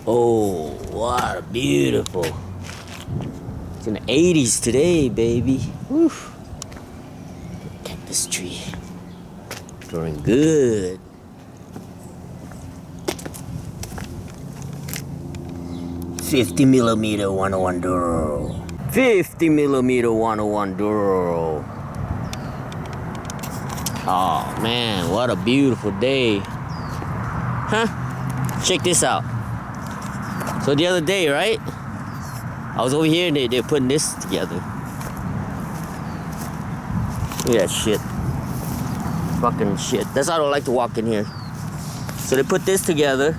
Oh, what a beautiful. It's in the 80s today, baby. Woo. Cactus tree. Growing good. $50mm 101 Duro. 50mm 101 Duro. Oh man, what a beautiful day. Huh? Check this out. So the other day, right? I was over here and they're putting this together. Look at that shit. Fucking shit. That's why I don't like to walk in here. So they put this together.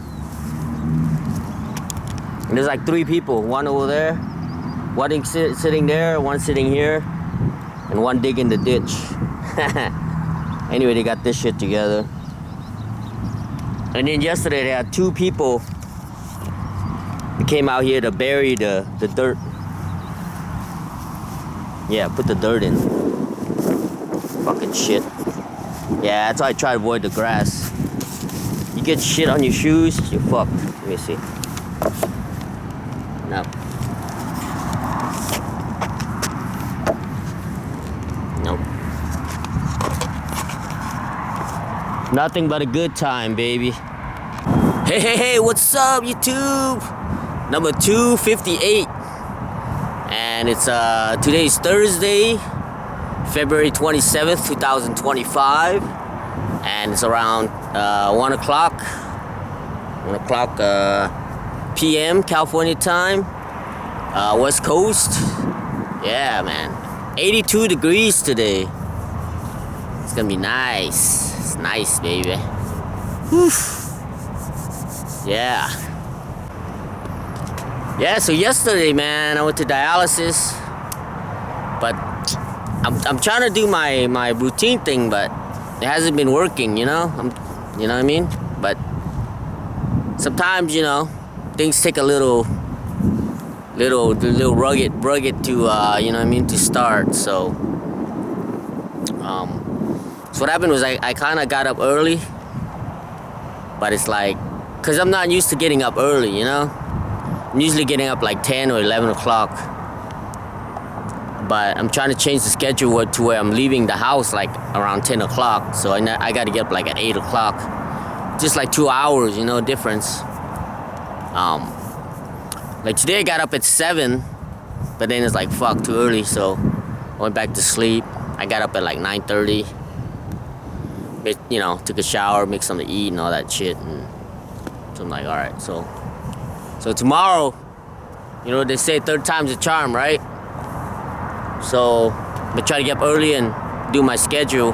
And there's like 3 people. One over there, one sitting there, one sitting here, and one digging the ditch. Anyway, they got this shit together. And then yesterday they had 2 people that came out here to bury the dirt. Yeah, put the dirt in. Fucking shit. Yeah, that's why I try to avoid the grass. You get shit on your shoes, you're fucked. Let me see. No. Nope. Nothing but a good time, baby. Hey, what's up, YouTube? Number 258. And it's today's Thursday, February 27th, 2025. And it's around 1 o'clock p.m. California time, West Coast. Yeah, man. 82 degrees today. It's gonna be nice. It's nice, baby. Whew. Yeah. Yeah, so yesterday, man, I went to dialysis. But I'm trying to do my routine thing, but it hasn't been working, you know? You know what I mean? But sometimes, you know, things take a little rugged to, you know what I mean, to start. So what happened was I kind of got up early, but it's like, cause I'm not used to getting up early, you know. I'm usually getting up like 10 or 11 o'clock, but I'm trying to change the schedule to where I'm leaving the house like around 10 o'clock. So I got to get up like at 8 o'clock, just like 2 hours, you know, difference. Like today I got up at 7, but then it's like fuck, too early, so I went back to sleep. I got up at like 9:30. You know, took a shower, make something to eat and all that shit, and so I'm like, all right, so tomorrow, you know, they say 3rd time's a charm, right? So I'm gonna try to get up early and do my schedule,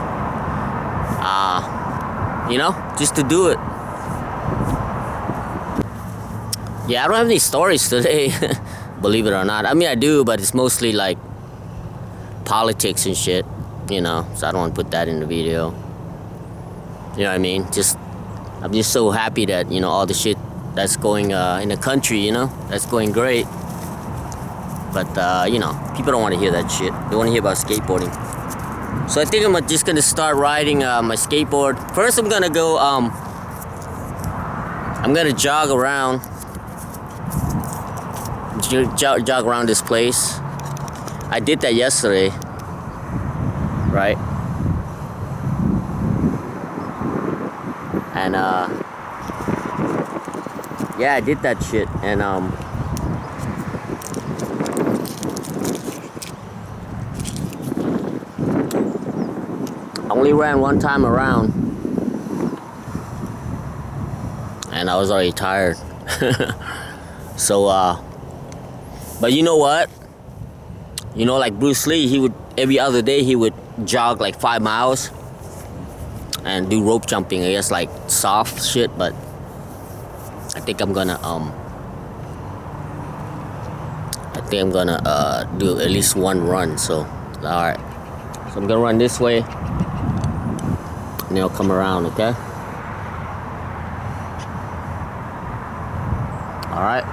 you know, just to do it. Yeah, I don't have any stories today, believe it or not. I mean, I do, but it's mostly like politics and shit, you know, so I don't want to put that in the video. You know what I mean? I'm just so happy that, you know, all the shit that's going in the country, you know, that's going great. But, you know, people don't want to hear that shit. They want to hear about skateboarding. So I think I'm just going to start riding my skateboard. First, I'm going to go, I'm going to jog around. Jog around this place. I did that yesterday, right? And yeah, I did that shit, and I only ran one time around, and I was already tired. So but you know what? You know, like Bruce Lee, he would every other day he would jog like 5 miles and do rope jumping. I guess like soft shit, but I think I'm gonna do at least one run. So all right, so I'm gonna run this way, and then I'll come around. Okay. All right.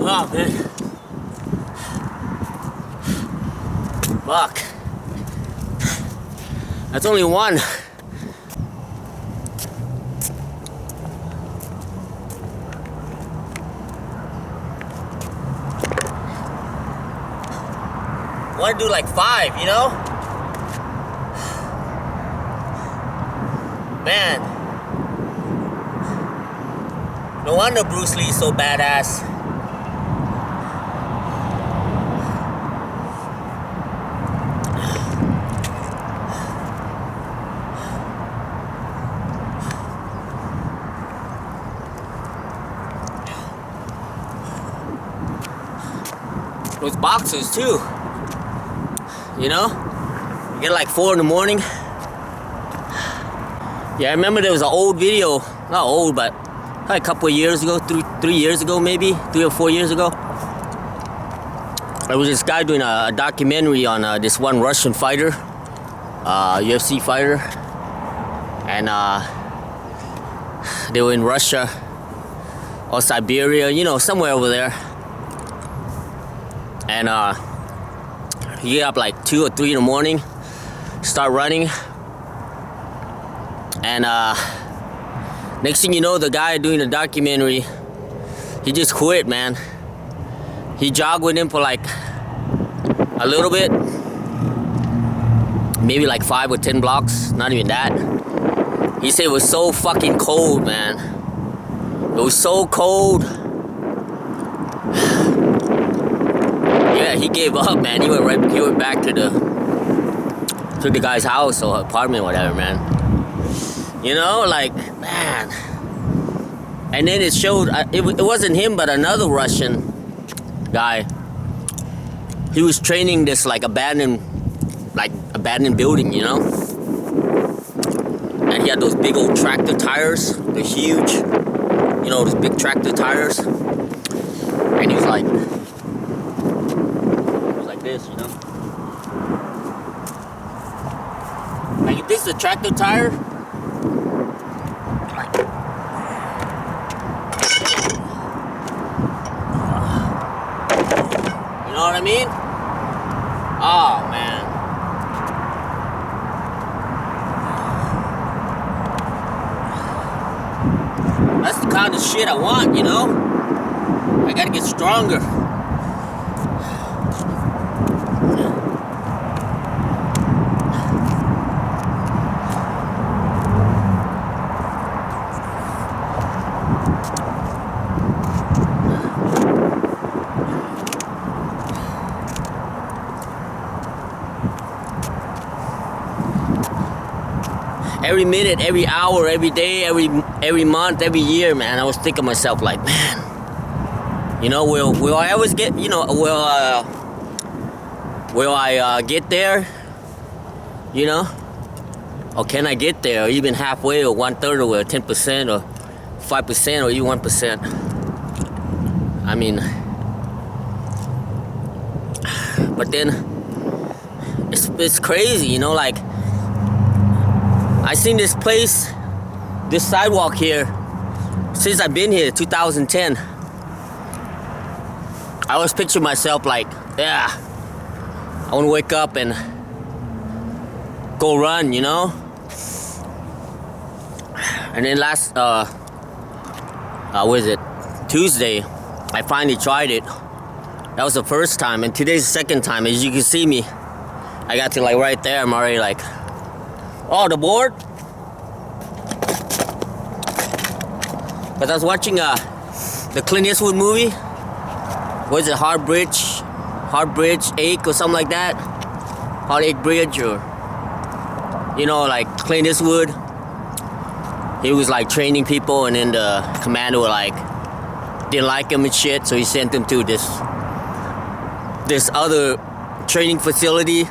Oh, man. Fuck. That's only one. I want to do like 5, you know? Man. No wonder Bruce Lee's so badass. Those boxers too. You know? You get like 4 in the morning. Yeah, I remember there was an old video. Not old, but a couple of years ago, 3 years ago maybe, 3 or 4 years ago. There was this guy doing a documentary on this one Russian fighter, UFC fighter, and they were in Russia or Siberia, you know, somewhere over there. And he get up like 2 or 3 in the morning, start running, and next thing you know, the guy doing the documentary, he just quit, man. He jogged with him for like a little bit, maybe like 5 or 10 blocks, not even that. He said it was so fucking cold, man. It was so cold. Yeah, he gave up, man. He went back to the guy's house or apartment or whatever, man. You know, like, man. And then it showed, it wasn't him, but another Russian guy. He was training this like abandoned building, you know. And he had those big old tractor tires, the huge, you know, those big tractor tires. And he was like this, you know. Like if this is a tractor tire, you know what I mean? Oh man. That's the kind of shit I want, you know? I gotta get stronger. Every minute, every hour, every day, every month, every year, man, I was thinking to myself like, man, you know, will I always get, you know, will I get there, you know, or can I get there, or even halfway, or 1/3, or 10%, or 5%, or even 1%? I mean, but then it's crazy, you know, like. I seen this place, this sidewalk here, since I've been here, 2010. I always picture myself like, yeah, I want to wake up and go run, you know? And then last, what is it, Tuesday, I finally tried it. That was the first time, and today's the second time. As you can see me, I got to like right there, I'm already like, oh, the board? But I was watching the Clint Eastwood movie. What is it, Heartbridge Ache or something like that? Heartache Bridge, or, you know, like Clint Eastwood. He was like training people, and then the commander like didn't like him and shit, so he sent him to this other training facility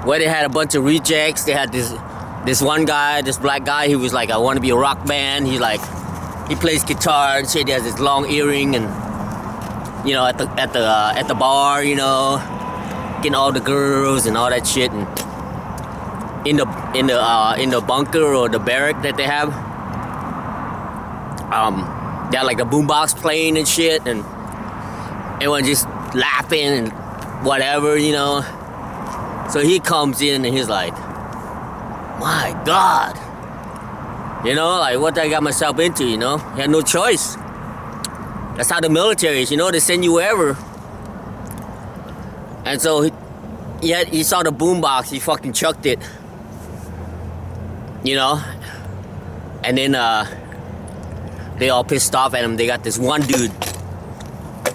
where they had a bunch of rejects. They had this one guy, this black guy, he was like, I want to be a rock band. He plays guitar and shit. He has this long earring, and you know, at the bar, you know, getting all the girls and all that shit, and in the bunker or the barrack that they have. they had like a boombox playing and shit, and everyone just laughing and whatever, you know. So he comes in and he's like, my God, you know, like what I got myself into, you know. He had no choice. That's how the military is, you know. They send you wherever. And so he saw the boombox. He fucking chucked it, you know. And then they all pissed off at him. They got this one dude.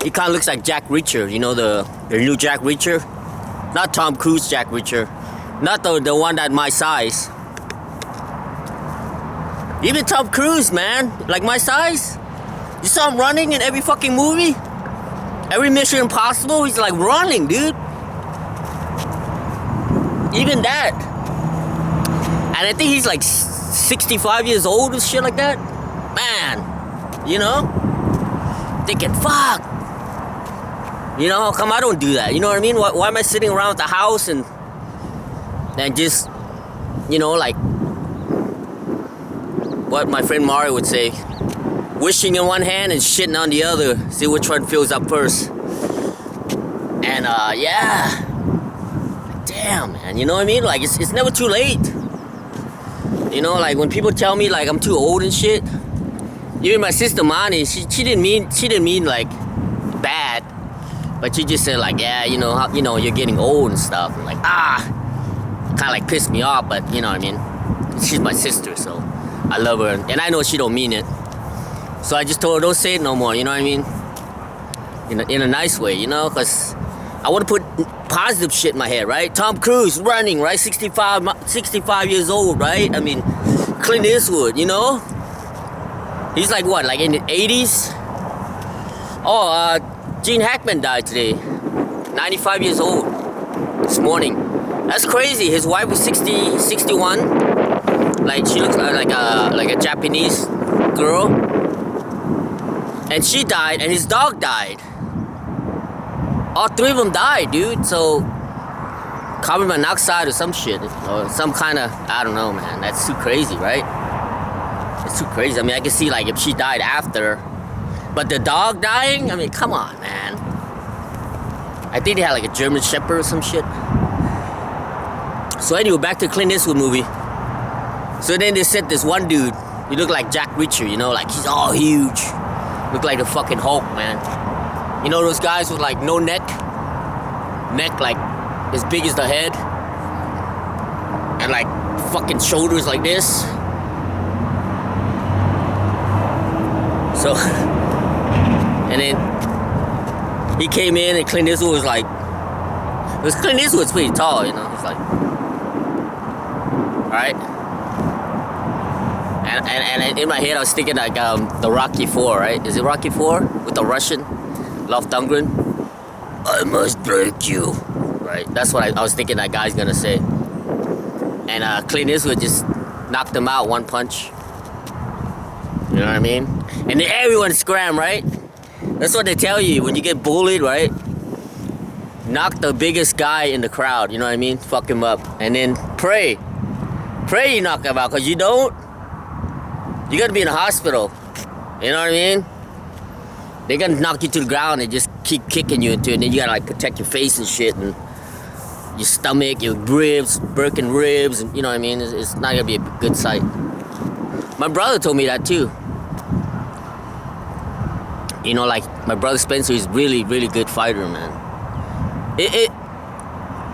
He kind of looks like Jack Reacher, you know, the new Jack Reacher. Not Tom Cruise Jack Reacher. Not the one that my size. Even Tom Cruise, man, like my size. You saw him running in every fucking movie? Every Mission Impossible, he's like running, dude. Even that. And I think he's like 65 years old or shit like that. Man, you know? Thinking, fuck. You know, how come I don't do that? You know what I mean? Why am I sitting around at the house and just, you know, like what my friend Mario would say, wishing in one hand and shitting on the other. See which one fills up first. And yeah. Damn, man. You know what I mean? Like it's never too late. You know, like when people tell me like I'm too old and shit. Even my sister Mani, she didn't mean like bad, but she just said like, yeah, you know, you're getting old and stuff. And like, kind of like pissed me off, but you know what I mean? She's my sister, so I love her, and I know she don't mean it. So I just told her, don't say it no more, you know what I mean? In a nice way, you know, because I want to put positive shit in my head, right? Tom Cruise running, right? 65 years old, right? I mean, Clint Eastwood, you know? He's like what, like in the 80s? Oh, Gene Hackman died today. 95 years old this morning. That's crazy. His wife was 61. Like she looks like a Japanese girl. And she died, and his dog died. All three of them died, dude. So carbon monoxide or some shit, or some kind of, I don't know, man. That's too crazy, right? It's too crazy. I mean, I can see like if she died after, but the dog dying, I mean, come on, man. I think they had like a German Shepherd or some shit. So anyway, back to Clint Eastwood movie. So then they said this one dude, he looked like Jack Reacher, you know, like he's all huge. Looked like the fucking Hulk, man. You know those guys with like no neck? Neck like as big as the head. And like fucking shoulders like this. So, and then he came in and Clint Eastwood was like, because Clint Eastwood's pretty tall, you know. He's like, alright. And in my head I was thinking like the Rocky 4, right? Is it Rocky 4? With the Russian? Dolph Lundgren? I must break you. Right? That's what I was thinking that guy's gonna say. And Clint Eastwood just knocked him out one punch. You know what I mean? And then everyone scram, right? That's what they tell you when you get bullied, right? Knock the biggest guy in the crowd, you know what I mean? Fuck him up. And then pray. Pray you knock him out, because you don't, you gotta be in a hospital. You know what I mean? They're gonna knock you to the ground and just keep kicking you into it. And then you gotta like protect your face and shit, and your stomach, your ribs, broken ribs, and you know what I mean? It's not gonna be a good sight. My brother told me that too. You know, like my brother Spencer is really, really good fighter, man.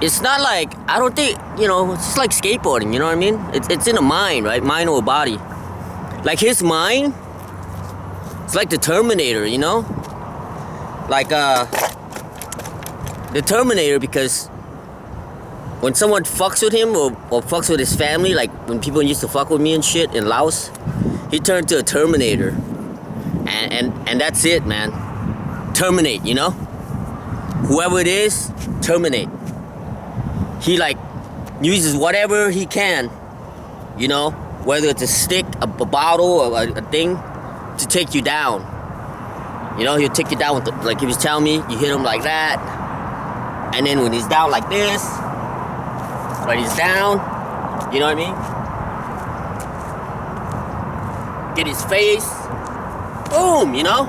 It's not like, I don't think, you know, it's just like skateboarding, you know what I mean? It's in the mind, right? Mind over body. Like his mind, it's like the Terminator, you know? Like the Terminator, because when someone fucks with him or fucks with his family, like when people used to fuck with me and shit in Laos, he turned to a Terminator. And that's it, man. Terminate, you know? Whoever it is, terminate. He like uses whatever he can, you know, whether it's a stick, a bottle, or a thing, to take you down. You know, he'll take you down with like he was telling me, you hit him like that, and then when he's down like this, when he's down, you know what I mean? Get his face, boom, you know?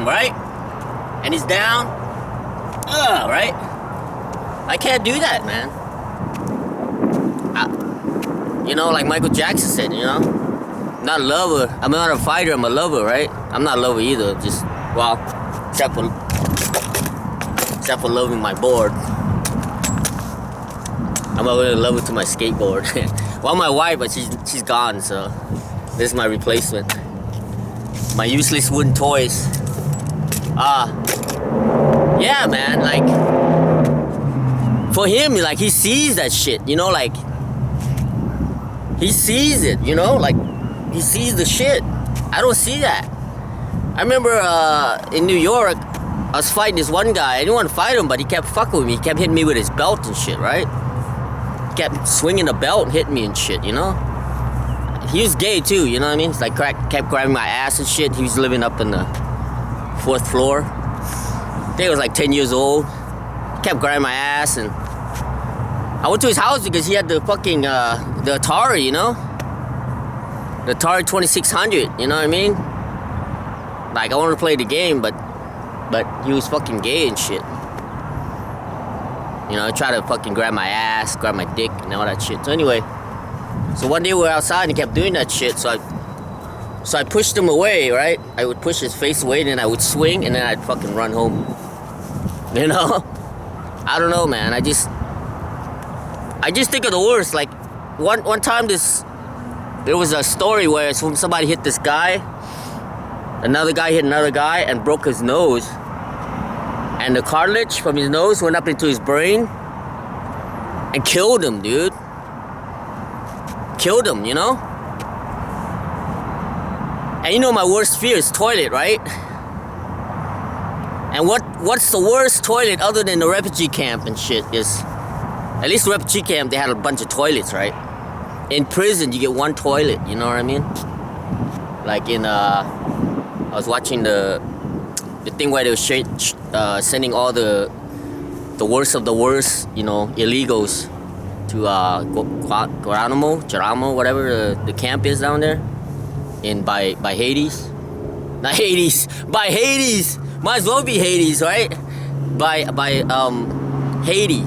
Right? And he's down. Right? I can't do that, man. You know, like Michael Jackson said, you know? I'm not a lover. I'm not a fighter, I'm a lover, right? I'm not a lover either. Just, well, except for loving my board. I'm a little lover to my skateboard. Well, my wife, but she's gone, so this is my replacement. My useless wooden toys. Yeah, man, like, for him, like, he sees that shit, you know, like, he sees it, you know, like, he sees the shit. I don't see that. I remember in New York, I was fighting this one guy. I didn't want to fight him, but he kept fucking with me. He kept hitting me with his belt and shit, right? He kept swinging the belt and hitting me and shit, you know? He was gay too, you know what I mean? He's like, kept grabbing my ass and shit. He was living up in the 4th floor. I think I was like 10 years old. He kept grabbing my ass, and I went to his house because he had the fucking, the Atari, you know? The Atari 2600, you know what I mean? Like, I wanted to play the game, but he was fucking gay and shit. You know, he tried to fucking grab my ass, grab my dick, and all that shit. So anyway, so one day we were outside and he kept doing that shit, so I pushed him away, right? I would push his face away, and then I would swing, and then I'd fucking run home. You know? I don't know, man. I just think of the worst. Like, one time there was a story where somebody hit this guy, another guy hit another guy and broke his nose, and the cartilage from his nose went up into his brain and killed him, dude. Killed him, you know? And you know my worst fear is toilet, right? And what's the worst toilet other than the refugee camp and shit is, at least the refugee camp, they had a bunch of toilets, right? In prison, you get one toilet, you know what I mean? Like in, I was watching the thing where they were sending all the worst of the worst, you know, illegals to Guantanamo, whatever the camp is down there, by Hades. Not Hades, by Hades. Might as well be Hades, right? By Haiti,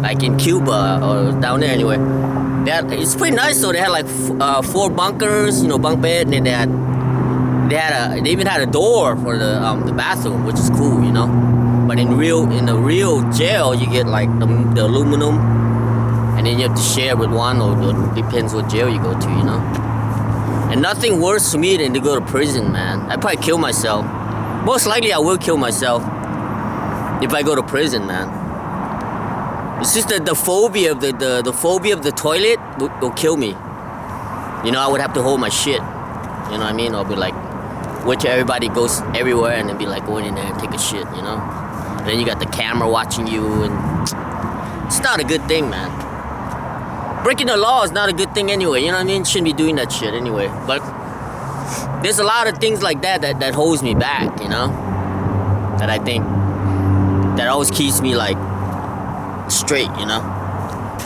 like in Cuba or down there anyway. It's pretty nice though. They had like 4 bunkers, you know, bunk bed, and then they even had a door for the bathroom, which is cool, you know. But in the real jail, you get like the aluminum, and then you have to share with one, or it depends what jail you go to, you know. And nothing worse to me than to go to prison, man. I'd probably kill myself. Most likely I will kill myself if I go to prison, man. It's just the phobia of the phobia of the toilet will kill me. You know, I would have to hold my shit. You know what I mean? I'll be like, which everybody goes everywhere and then be like going in there and take a shit, you know? And then you got the camera watching you, and it's not a good thing, man. Breaking the law is not a good thing anyway, you know what I mean? Shouldn't be doing that shit anyway. But there's a lot of things like that holds me back, you know? That I think, that always keeps me like straight, you know?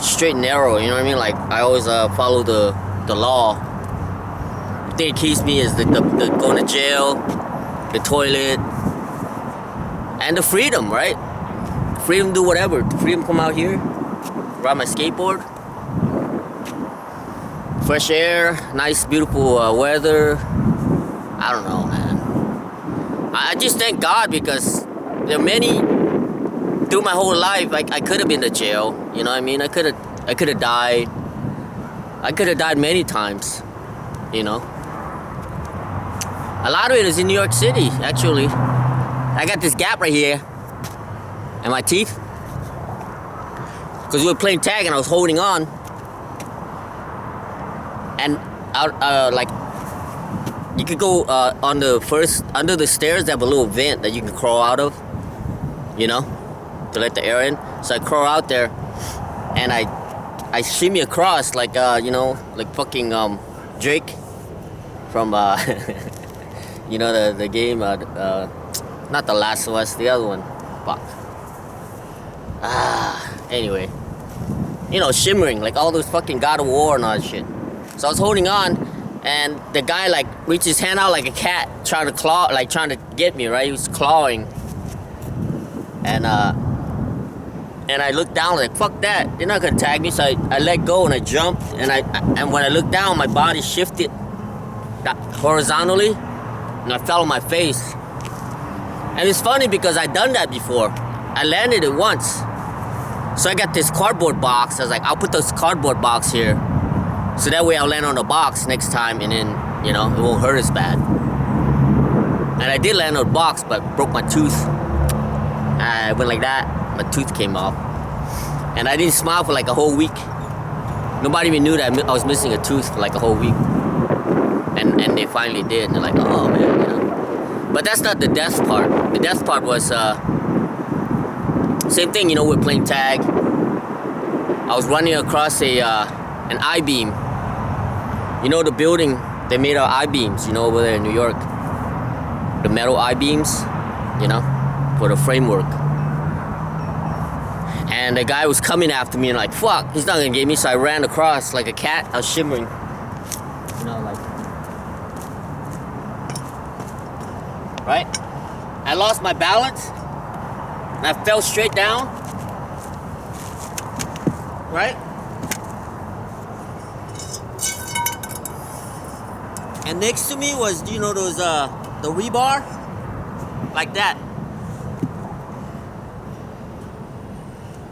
Straight and narrow, you know what I mean? Like, I always follow the law. The thing that keeps me is the going to jail, the toilet, and the freedom, right? Freedom to do whatever. The freedom to come out here, ride my skateboard. Fresh air, nice, beautiful weather. I don't know, man. I just thank God, because there are many, through my whole life, I could have been to jail. You know what I mean? I could have died. I could have died many times, you know. A lot of it is in New York City, actually. I got this gap right here in my teeth, because we were playing tag and I was holding on, and like, you could go under the stairs. They have a little vent that you can crawl out of, you know, to let the air in. So I crawl out there, and I shimmy across like you know, like fucking Drake from you know, the game, not The Last of Us, the other one. Fuck. Anyway, you know, shimmering like all those fucking God of War and all that shit. So I was holding on, and the guy like reached his hand out like a cat, trying to get me, right? He was clawing, and I looked down like, fuck that, they're not gonna tag me. So I let go and I jumped, and when I looked down, my body shifted horizontally, and I fell on my face. And it's funny because I'd done that before. I landed it once. So I got this cardboard box. I was like, I'll put this cardboard box here, so that way I'll land on the box next time, and then, you know, it won't hurt as bad. And I did land on the box, but broke my tooth. I went like that, my tooth came off. And I didn't smile for like a whole week. Nobody even knew that I was missing a tooth for like a whole week. And they finally did, and they're like, oh man, you know. But that's not the death part. The death part was, same thing, you know, we're playing tag. I was running across an I-beam. You know the building they made out I-beams, you know, over there in New York. The metal I-beams, you know, for the framework. And the guy was coming after me and like, fuck, he's not gonna get me. So I ran across like a cat. I was shimmering, you know, like, right? I lost my balance and I fell straight down, right? And next to me was, you know, those the rebar, like that.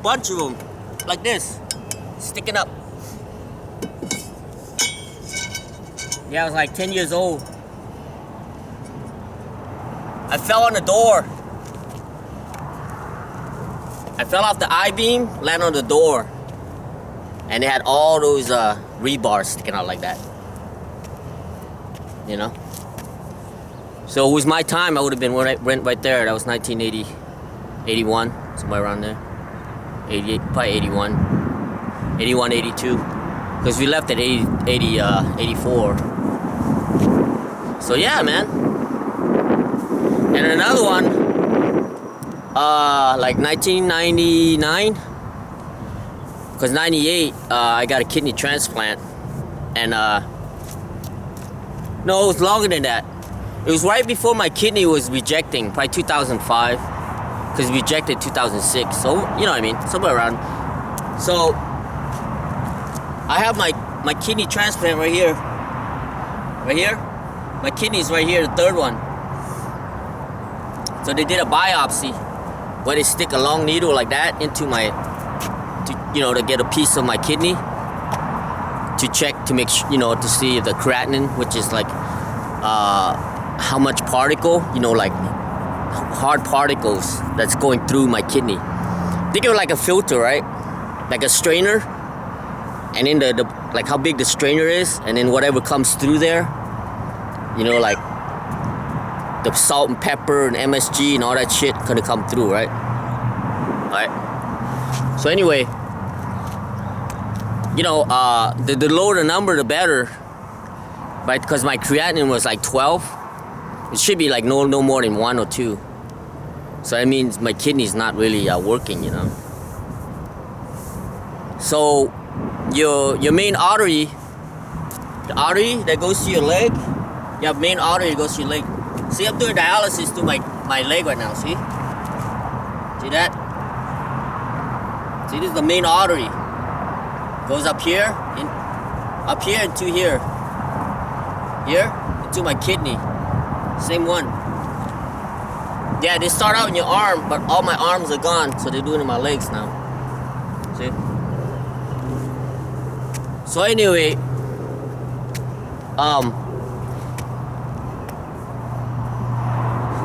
Bunch of them, like this, sticking up. Yeah, I was like 10 years old. I fell on the door. I fell off the I-beam, landed on the door. And they had all those rebars sticking out like that. You know? So it was my time. I would have been right there. That was 1980, 81, somewhere around there. 88, probably 81. 81, 82. Because we left at 84. So yeah, man. And another one, like 1999, because 98, I got a kidney transplant, and no, it was longer than that. It was right before my kidney was rejecting, probably 2005, because rejected 2006. So you know what I mean, somewhere around. So I have my kidney transplant right here. Right here, my kidney's right here, the third one. So they did a biopsy where they stick a long needle like that into my, to get a piece of my kidney to check, to make sure, to see the creatinine, which is like how much particle, like hard particles that's going through my kidney. Think of it like a filter, right? Like a strainer, and then the like how big the strainer is, and then whatever comes through there, like the salt and pepper and MSG and all that shit gonna come through, right? Alright. So anyway, the lower the number, the better, right? Because my creatinine was like 12. It should be like no more than 1 or 2. So that means my kidney's not really working, So your main artery, the artery that goes to your leg, you have main artery that goes to your leg. See, I'm doing dialysis to my leg right now, see? See that? See, this is the main artery. Goes up here, into here. Here, into my kidney. Same one. Yeah, they start out in your arm, but all my arms are gone, so they're doing it in my legs now. See? So anyway,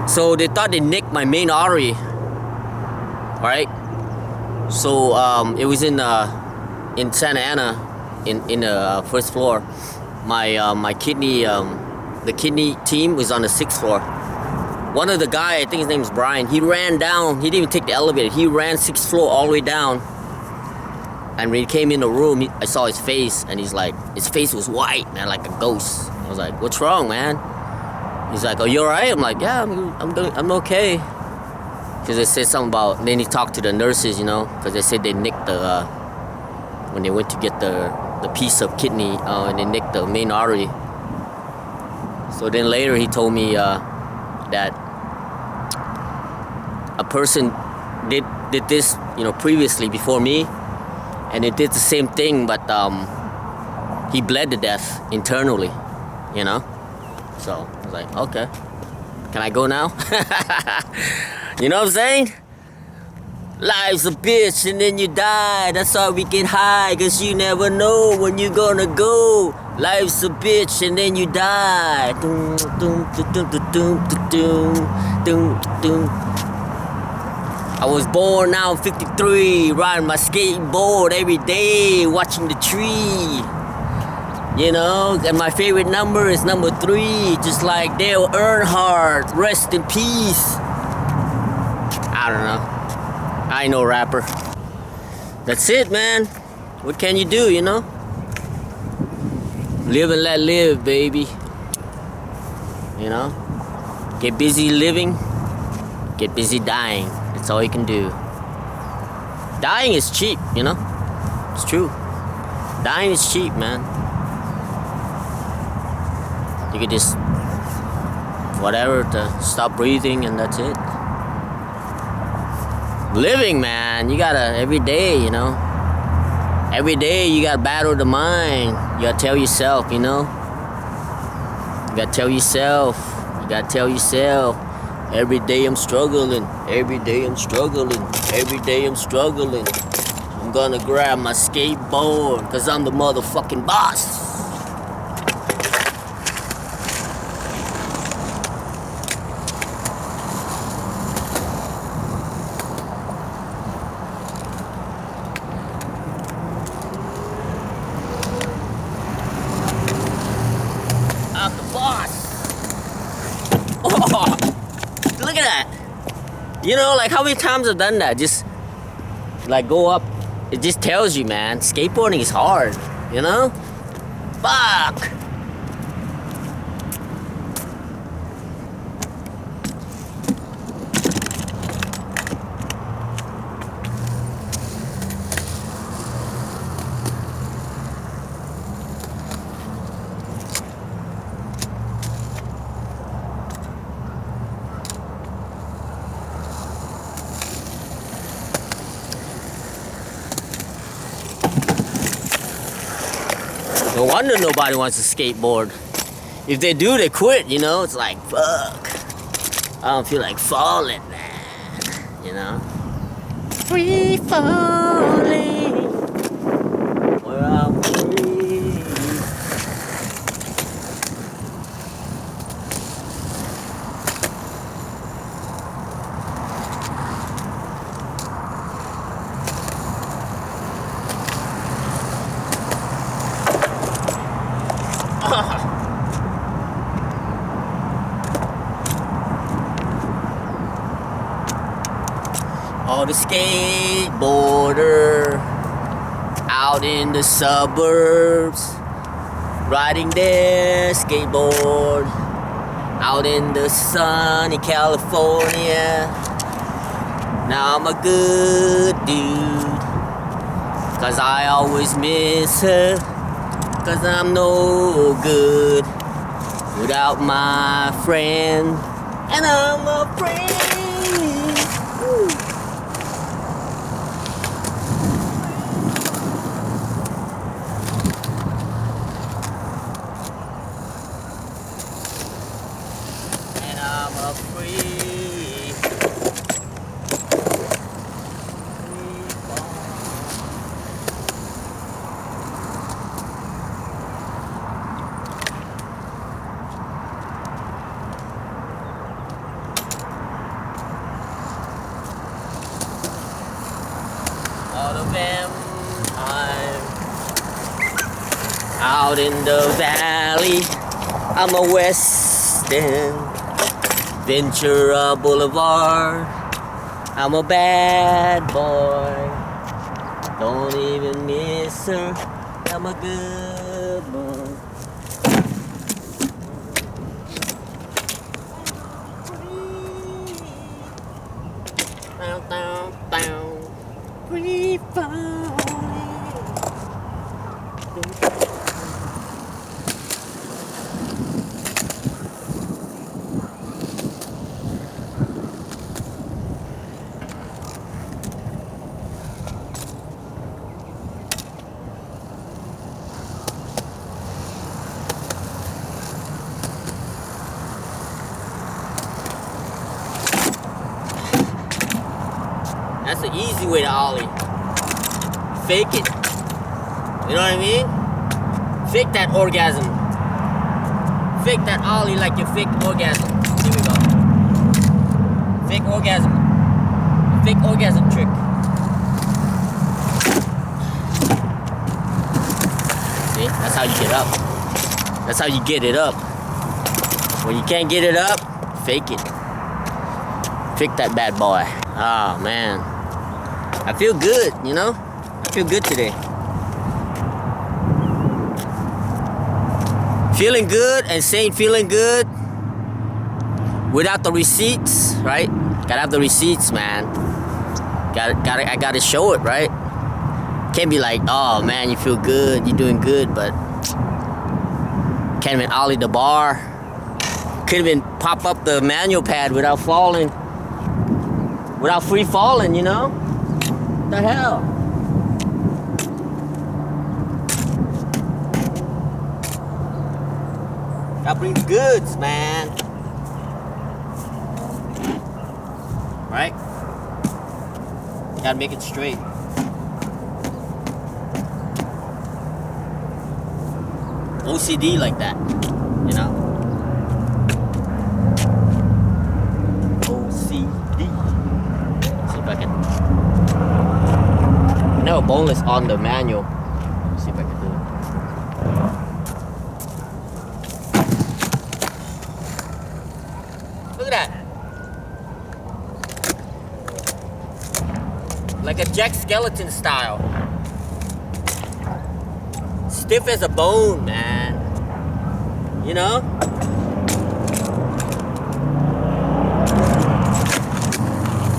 so they thought they nicked my main artery, right? So it was in Santa Ana, in the first floor. My kidney, the kidney team was on the 6th floor. One of the guy, I think his name is Brian, he ran down. He didn't even take the elevator. He ran 6th floor all the way down. And when he came in the room, I saw his face, and he's like, his face was white, man, like a ghost. I was like, "What's wrong, man?" He's like, "Oh, you alright?" I'm like, "Yeah, I'm okay." Because they said something about, then he talked to the nurses, because they said they nicked the, when they went to get the piece of kidney, and they nicked the main artery. So then later he told me that a person did this, previously before me, and it did the same thing, but he bled to death internally, So I was like, okay, can I go now? You know what I'm saying? Life's a bitch and then you die. That's why we get high, cause you never know when you're gonna go. Life's a bitch and then you die. Doom, doom, doom, doom, doom, doom, doom, doom. I was born, now I'm 53, riding my skateboard every day, watching the tree. And my favorite number is number 3, just like Dale Earnhardt, rest in peace. I don't know. I ain't no rapper. That's it, man. What can you do, Live and let live, baby. Get busy living, get busy dying. That's all you can do. Dying is cheap, It's true. Dying is cheap, man. You could just whatever to stop breathing and that's it. Living, man, you gotta every day, Every day you gotta battle the mind. You gotta tell yourself, You gotta tell yourself. Every day I'm struggling. Every day I'm struggling. Every day I'm struggling. I'm gonna grab my skateboard, cause I'm the motherfucking boss. I'm the boss. Oh, look at that. Like how many times I've done that? Just like go up. It just tells you, man, skateboarding is hard, Fuck. No wonder nobody wants to skateboard. If they do, they quit, It's like, fuck. I don't feel like falling, man. Free falling. Where I'm free. All the skateboarder out in the suburbs, riding their skateboard out in the sunny California. Now I'm a good dude, cause I always miss her, cause I'm no good without my friend, and I'm a friend. Woo. I'm a free fall. All of them, I'm out in the valley. I'm a western Ventura Boulevard. I'm a bad boy. Don't even miss her. I'm a good boy. Bow, bow, bow. Free falling. That's the easy way to ollie. Fake it. You know what I mean? Fake that orgasm. Fake that ollie like you fake orgasm. Here we go. Fake orgasm. Fake orgasm trick. See? That's how you get up. That's how you get it up. When you can't get it up, fake it. Fake that bad boy. Oh man. I feel good, you know? I feel good today. Feeling good and saying feeling good without the receipts, right? Gotta have the receipts, man. I gotta show it, right? Can't be like, oh man, you feel good, you're doing good, but can't even ollie the bar. Couldn't even pop up the manual pad without falling. Without free falling, you know? What the hell? Gotta bring the goods, man. Right? Gotta make it straight. OCD like that, you know? OCD. See if I can. No, boneless on the manual. See if I can do it. Look at that. Like a Jack Skeleton style. Stiff as a bone, man. You know?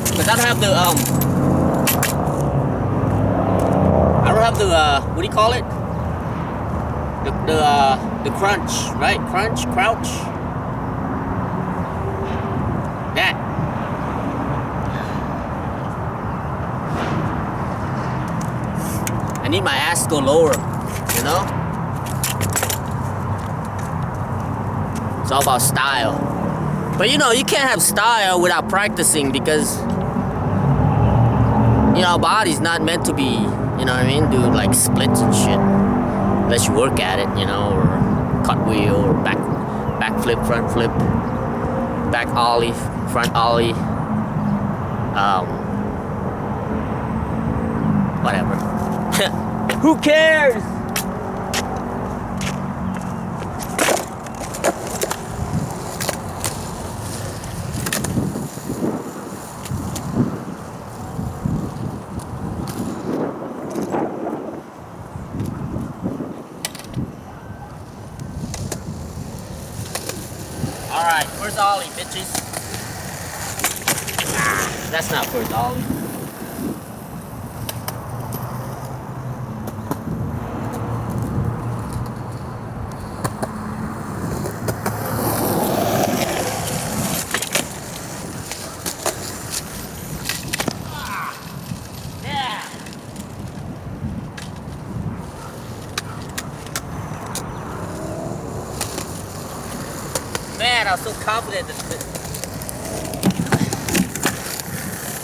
Because I don't have the, what do you call it? The crunch, right? Crouch. That. I need my ass to go lower, you know? It's all about style. But you know, you can't have style without practicing because, you know, body's not meant to be, you know what I mean, do like splits and shit. Unless you work at it, you know, or cartwheel, or back flip, front flip, back ollie, front ollie, whatever. Who cares? Alright, first ollie, bitches. Ah, that's not first ollie. Man, I was so confident.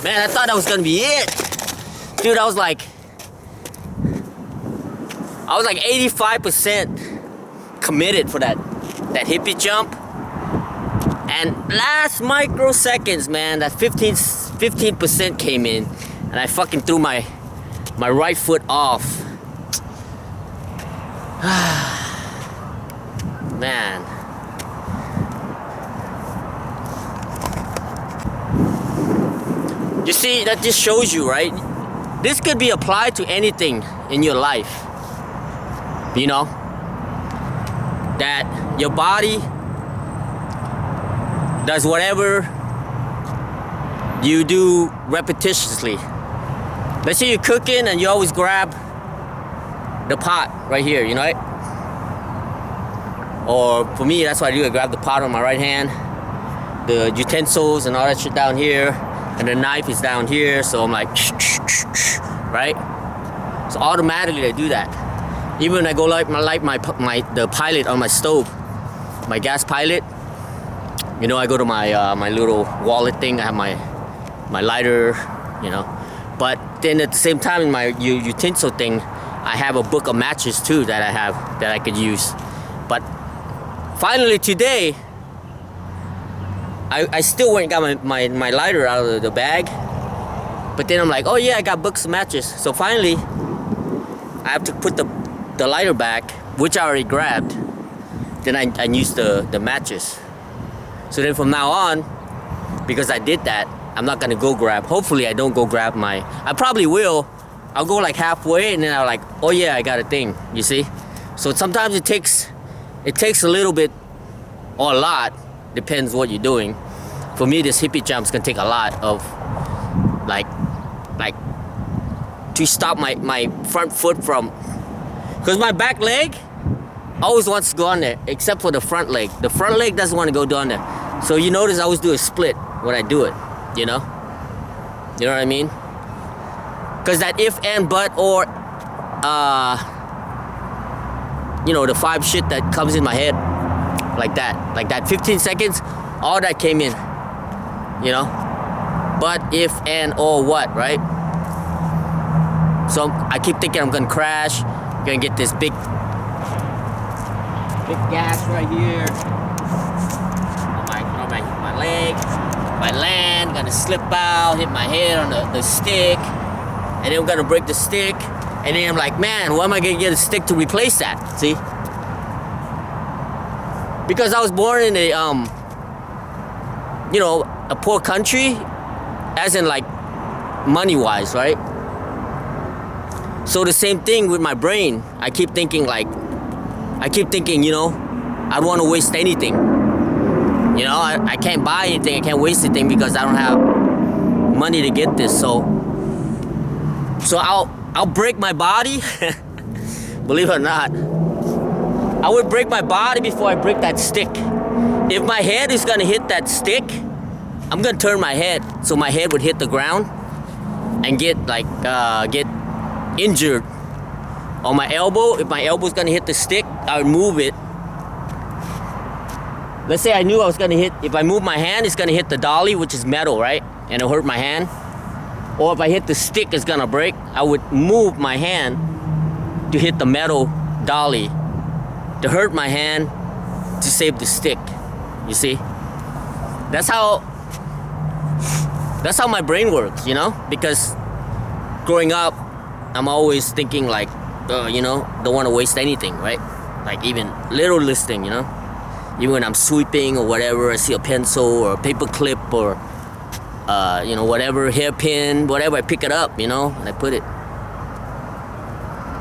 Man, I thought that was gonna be it. Dude, I was like 85% committed for that hippie jump. And last microseconds, man, that 15% came in, and I fucking threw my right foot off. Man. You see, that just shows you, right? This could be applied to anything in your life. You know? That your body does whatever you do repetitiously. Let's say you're cooking and you always grab the pot right here, you know, right? Or for me, that's what I do. I grab the pot on my right hand, the utensils and all that shit down here, and the knife is down here, so I'm like, right? So automatically I do that. Even when I go light the pilot on my stove, my gas pilot, you know, I go to my my little wallet thing. I have my lighter, you know, But then at the same time, in my utensil thing, I have a book of matches too that I could use. But finally today, I still went and got my lighter out of the bag. But then I'm like, oh yeah, I got books of matches. So finally, I have to put the lighter back, which I already grabbed. Then I use the matches. So then from now on, because I did that, I'm not gonna go grab. Hopefully I don't go grab I probably will. I'll go like halfway and then I'm like, oh yeah, I got a thing, you see? So sometimes it takes a little bit or a lot, depends what you're doing. For me, this hippie jump's gonna take a lot of like to stop my front foot from, because my back leg always wants to go on there, except for the front leg. The front leg doesn't want to go down there. So you notice I always do a split when I do it, you know? You know what I mean? Because that if and but or, you know, the 5 shit that comes in my head, like that 15 seconds, all that came in, you know? But, if, and, or, what, right? So I keep thinking I'm gonna crash, gonna get this big gas right here on my leg. If I land, gonna slip out, hit my head on the stick, and then I'm gonna break the stick, and then I'm like, man, why am I gonna get a stick to replace that? See? Because I was born in a you know, a poor country, as in like money-wise, right? So the same thing with my brain. I keep thinking, you know, I don't want to waste anything. You know, I can't buy anything, I can't waste anything because I don't have money to get this. So I'll break my body. Believe it or not, I would break my body before I break that stick. If my head is gonna hit that stick, I'm gonna turn my head so my head would hit the ground and get injured. On my elbow, if my elbow's gonna hit the stick, I would move it. Let's say I knew I was gonna hit, if I move my hand, it's gonna hit the dolly, which is metal, right? And it'll hurt my hand. Or if I hit the stick, it's gonna break. I would move my hand to hit the metal dolly to hurt my hand to save the stick. You see? That's how my brain works, you know? Because growing up, I'm always thinking like, you know, don't want to waste anything, right? Like even littlest thing, you know? Even when I'm sweeping or whatever, I see a pencil or a paper clip or, you know, whatever, hairpin, whatever, I pick it up, you know, and I put it.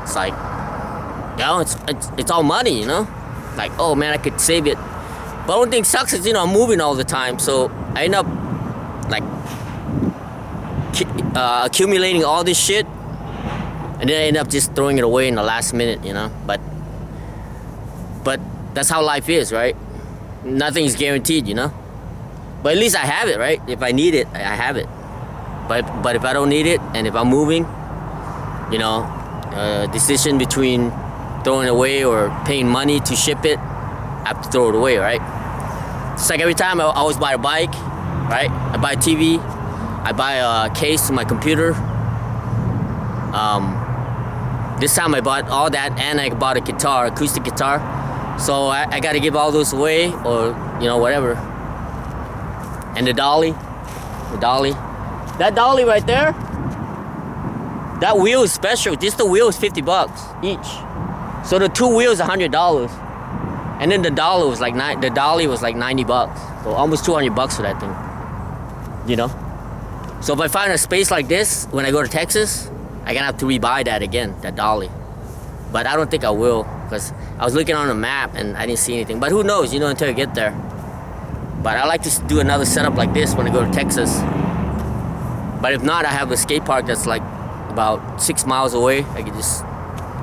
It's like, you know, it's all money, you know? Like, oh man, I could save it. But the only thing sucks is, you know, I'm moving all the time, so I end up like accumulating all this shit, and then I end up just throwing it away in the last minute, you know? But that's how life is, right? Nothing is guaranteed, you know? But at least I have it, right? If I need it, I have it. But if I don't need it, and if I'm moving, you know, decision between throwing it away or paying money to ship it, I have to throw it away, right? It's like every time I always buy a bike, right? I buy a TV, I buy a case for my computer. This time I bought all that, and I bought a guitar, acoustic guitar. So I gotta give all those away, or, you know, whatever. And the dolly. That dolly right there, that wheel is special. Just the wheel is $50 each. So the 2 wheels $100. And then the dolly was like $90. So almost $200 for that thing. You know? So if I find a space like this when I go to Texas, I'm gonna have to rebuy that again, that dolly. But I don't think I will, because I was looking on the map and I didn't see anything. But who knows, you know, until I get there. But I like to do another setup like this when I go to Texas. But if not, I have a skate park that's like about 6 miles away. I could just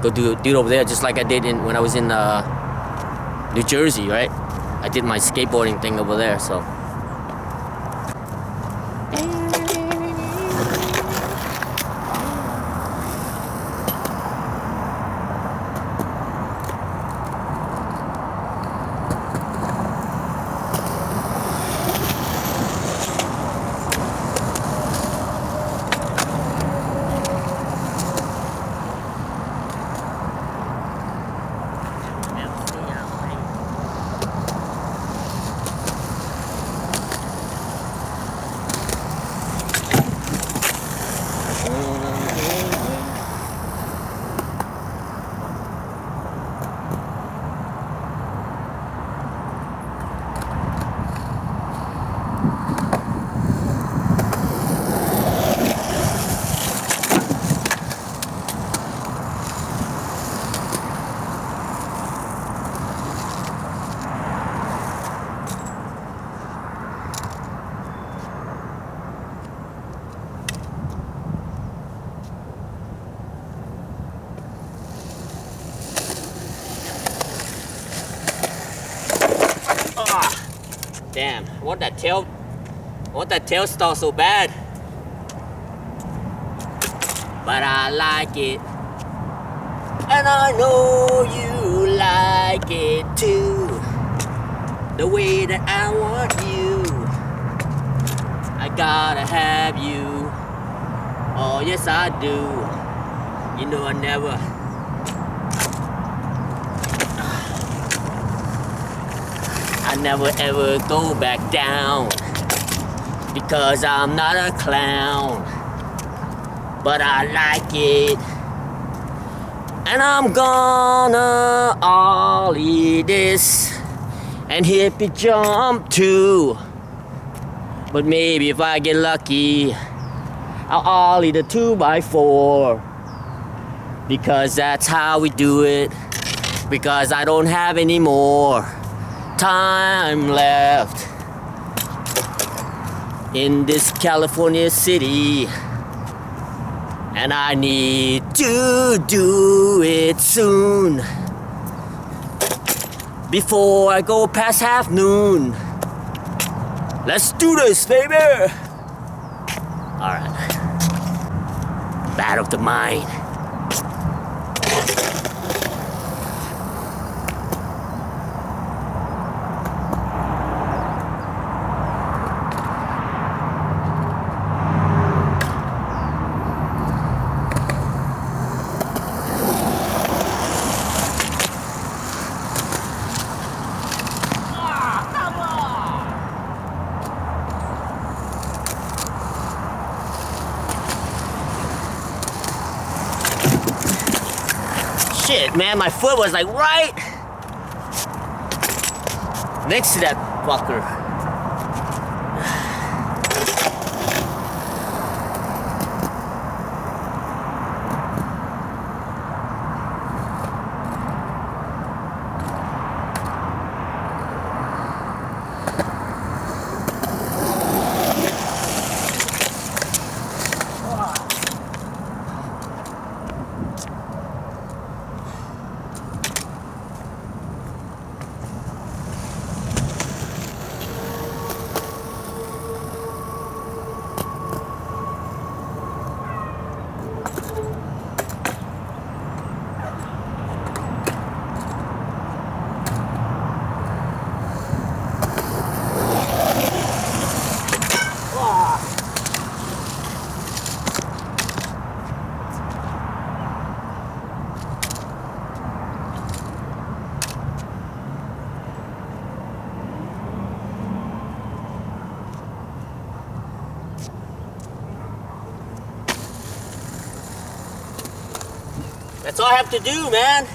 go do it over there, just like I did when I was in New Jersey, right? I did my skateboarding thing over there, so. Damn, I want that tail stall so bad. But I like it. And I know you like it too. The way that I want you. I gotta have you. Oh yes I do. You know I never ever go back down, because I'm not a clown, but I like it. And I'm gonna ollie this and hippie jump too. But maybe if I get lucky, I'll ollie the 2x4, because that's how we do it, because I don't have any more time left in this California city, and I need to do it soon, before I go past half noon. Let's do this, baby! Alright. Battle of the mind. Shit, man, my foot was like right next to that fucker. That's all I have to do, man.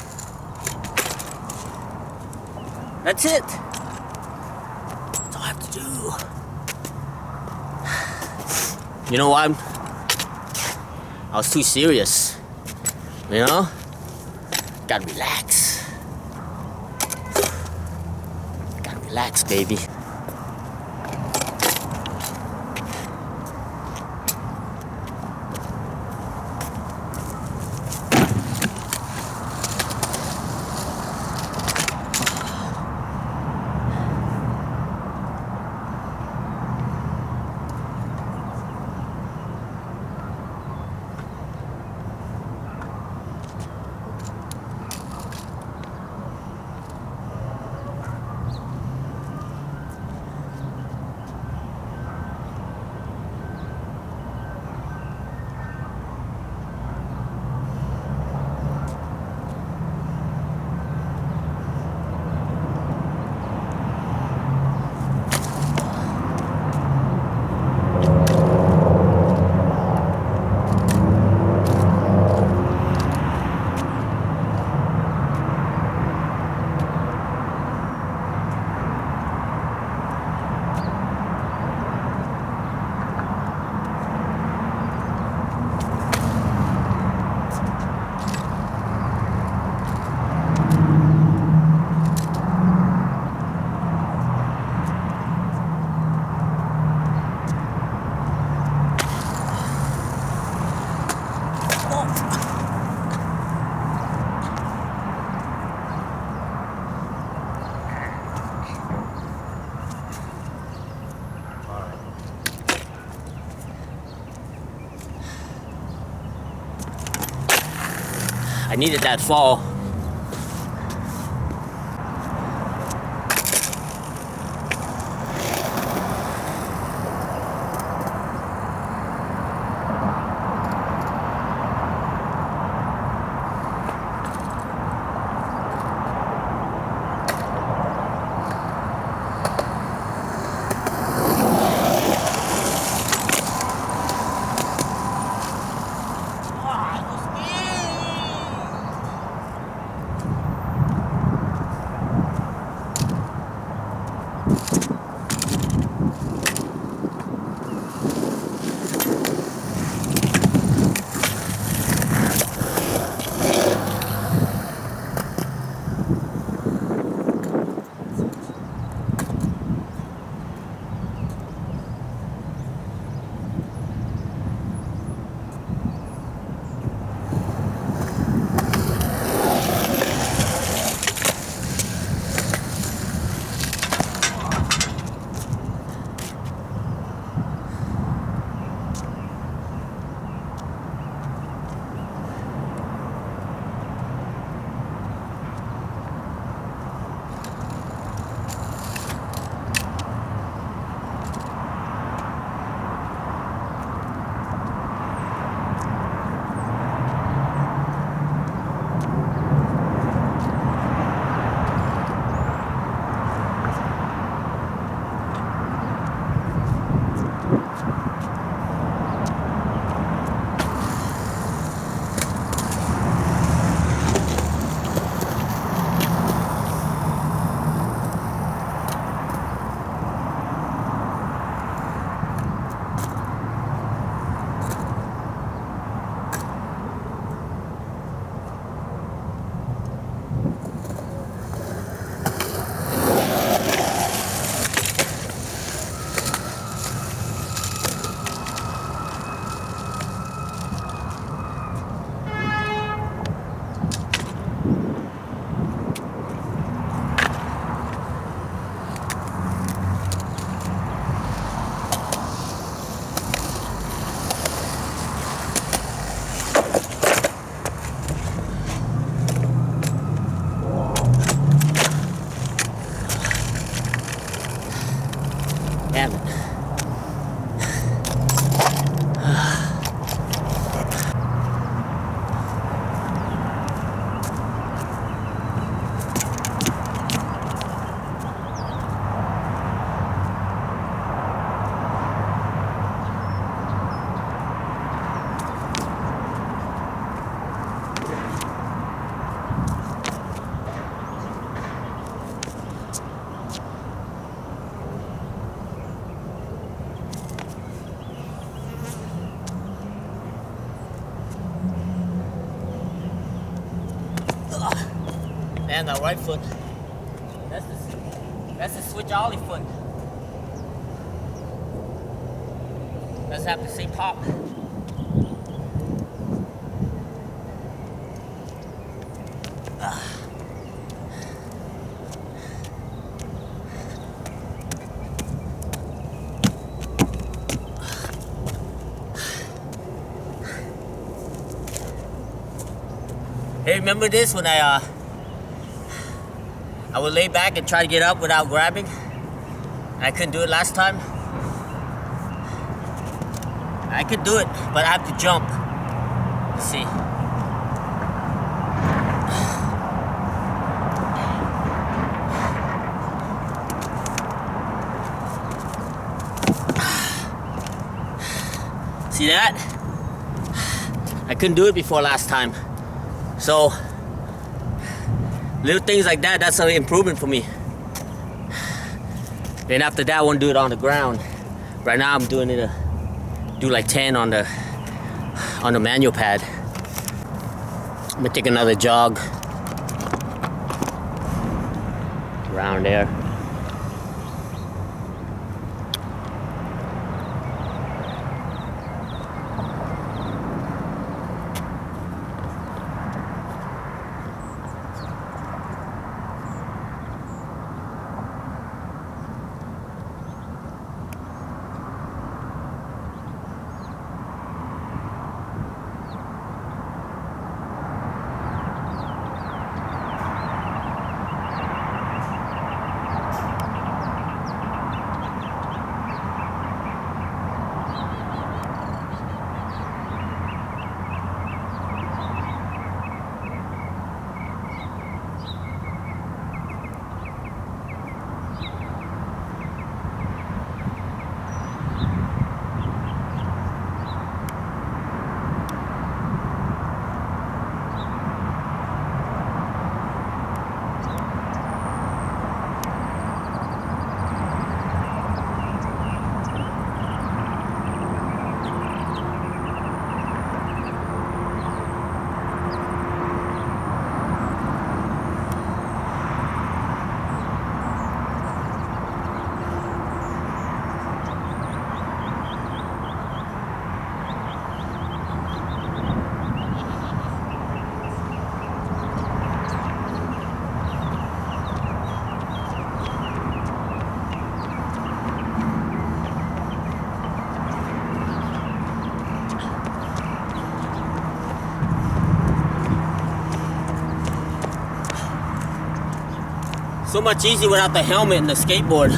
That's it. That's all I have to do. You know what? I was too serious. You know? Gotta relax. Gotta relax, baby. I needed that fall. Damn it. And the right foot. That's the switch ollie foot. Let's have the same pop. Hey, remember this when I would lay back and try to get up without grabbing? I couldn't do it last time. I could do it, but I have to jump. Let's see. See that? I couldn't do it before last time. So, little things like that, that's an improvement for me. Then after that, I want to do it on the ground. Right now, I'm doing it, do like 10 on the manual pad. I'm gonna take another jog around there. So much easier without the helmet and the skateboard.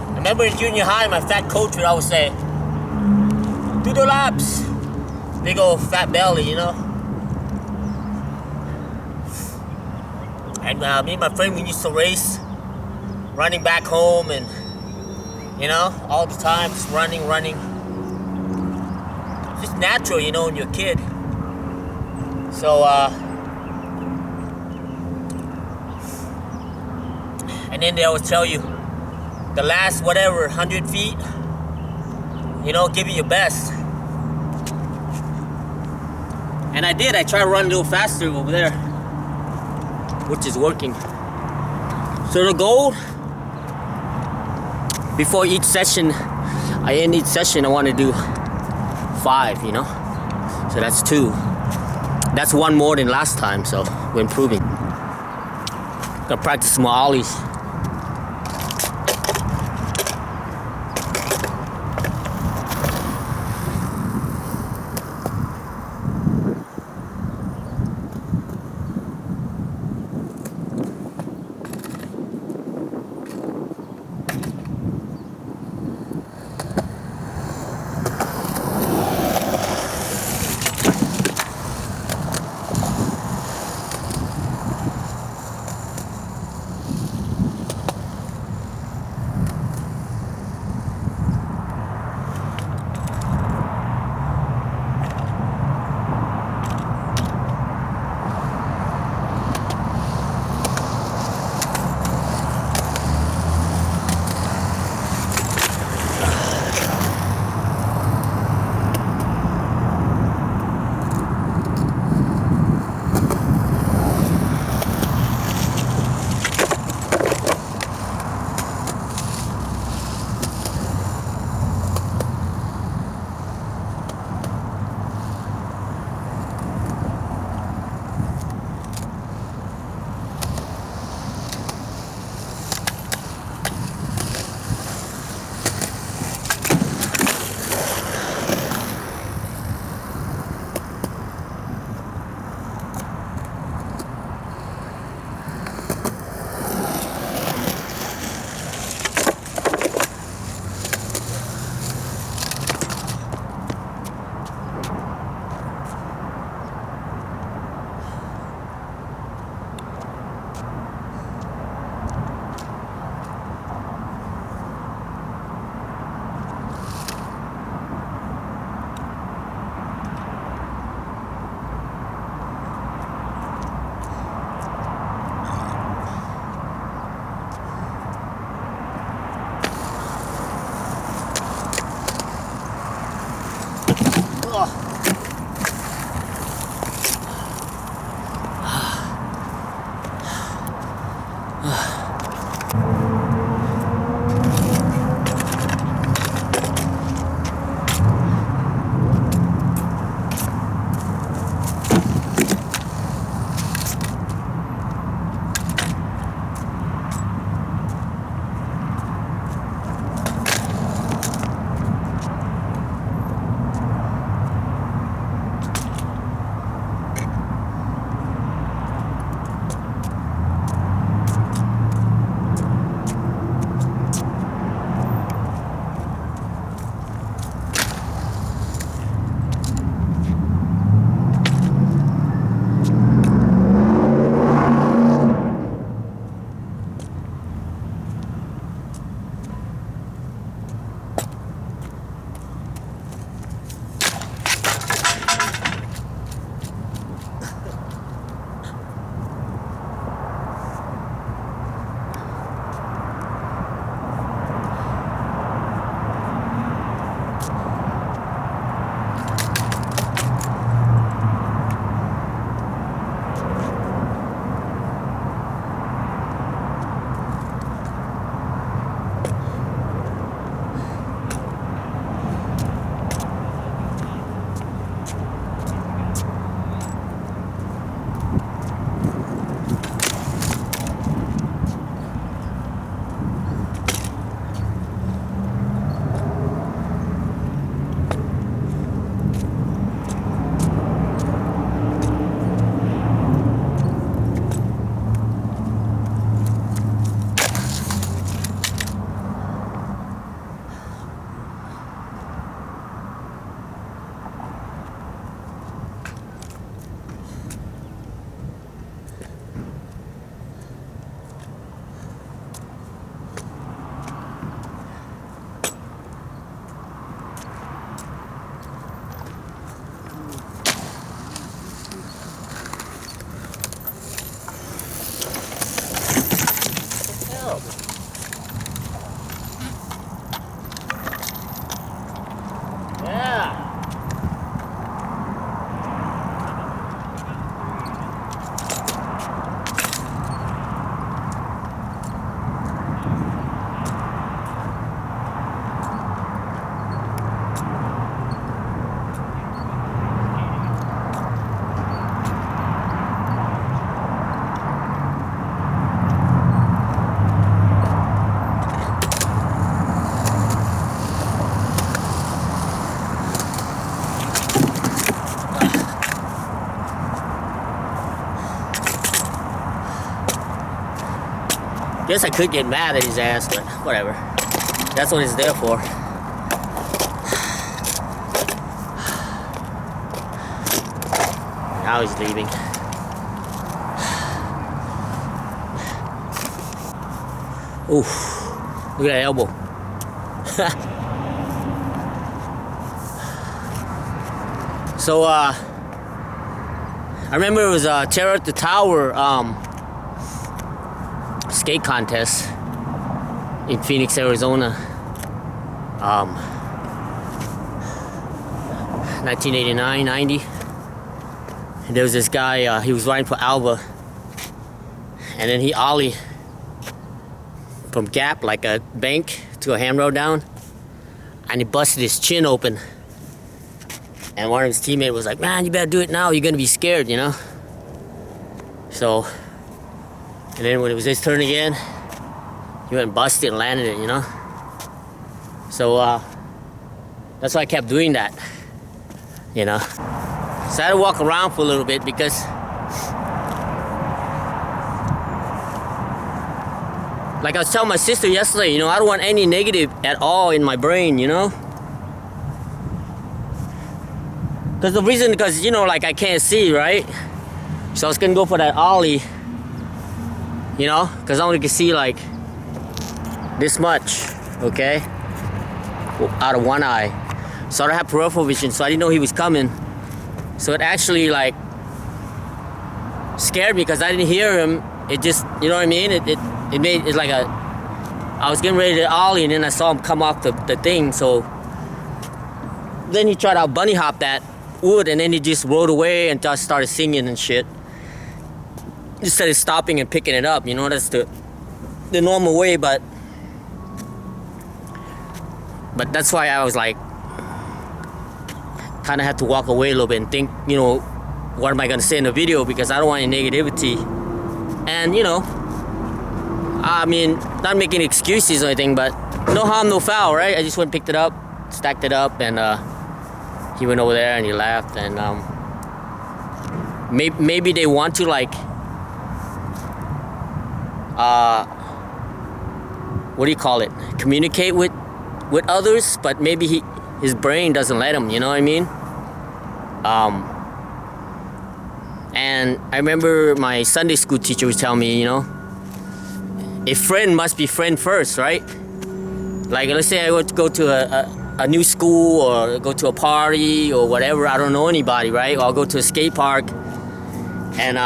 I remember in junior high, my fat coach would always say, "Do the laps." Big old fat belly, you know. And me and my friend, we used to race, running back home, and you know, all the time, just running. Just natural, you know, when you're a kid. So, and then they always tell you, the last whatever 100 feet, you know, give it your best. And I did. I tried to run a little faster over there, which is working. So the goal, before each session, I want to do 5, you know. So that's 2. That's 1 more than last time, so we're improving. Gonna practice some more ollies. Guess I could get mad at his ass, but whatever. That's what it's there for. Now he's leaving. Oof. Look at that elbow. So, I remember it was Terror at the Tower skate contest in Phoenix, Arizona. 1989, 90. And there was this guy, he was riding for Alba. And then he ollied from Gap, like a bank, to a handrail down. And he busted his chin open. And one of his teammates was like, man, you better do it now, you're gonna be scared, you know? So, and then when it was his turn again, he went and busted and landed it, you know? So, that's why I kept doing that, you know? So I had to walk around for a little bit because like I was telling my sister yesterday, you know, I don't want any negative at all in my brain, you know? Because the reason, because, you know, like I can't see, right? So I was gonna go for that ollie, you know? Because I only can see like this much, okay? Out of one eye. So I don't have peripheral vision, so I didn't know he was coming. So it actually like scared me because I didn't hear him. It just, you know what I mean? It made it like a, I was getting ready to ollie and then I saw him come off the thing. So then he tried to bunny hop that wood and then he just rolled away and just started singing and shit. Instead of stopping and picking it up, you know, that's the normal way, but that's why I was like, kind of had to walk away a little bit and think, you know, what am I gonna say in the video, because I don't want any negativity. And you know, I mean, not making excuses or anything, but no harm, no foul, right? I just went and picked it up, stacked it up, and he went over there and he laughed. And maybe they want to like, what do you call it? Communicate with others, but maybe his brain doesn't let him. You know what I mean? And I remember my Sunday school teacher was telling me, you know, a friend must be friend first, right? Like, let's say I would go to a new school or go to a party or whatever. I don't know anybody, right? Or I'll go to a skate park. And,